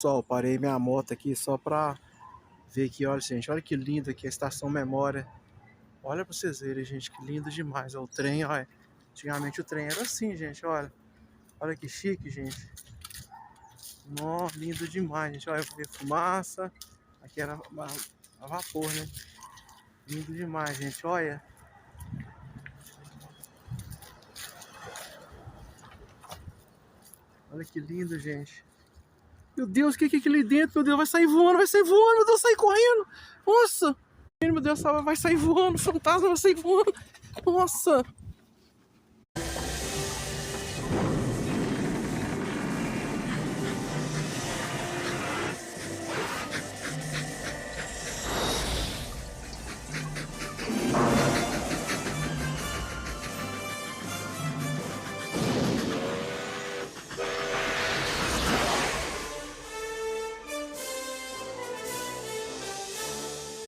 Pessoal, parei minha moto aqui só pra ver aqui, olha gente, olha que lindo aqui a estação Memória. Olha pra vocês verem, gente, que lindo demais. Ó, o trem, olha. Antigamente o trem era assim, gente, olha. Olha que chique, gente. Nossa, lindo demais, gente. Olha, ver fumaça. Aqui era a vapor, né? Lindo demais, gente, olha. Olha que lindo, gente. Meu Deus, o que é ali dentro? Meu Deus, vai sair voando, meu Deus, sai correndo. Nossa, meu Deus, vai sair voando, fantasma vai sair voando. Nossa.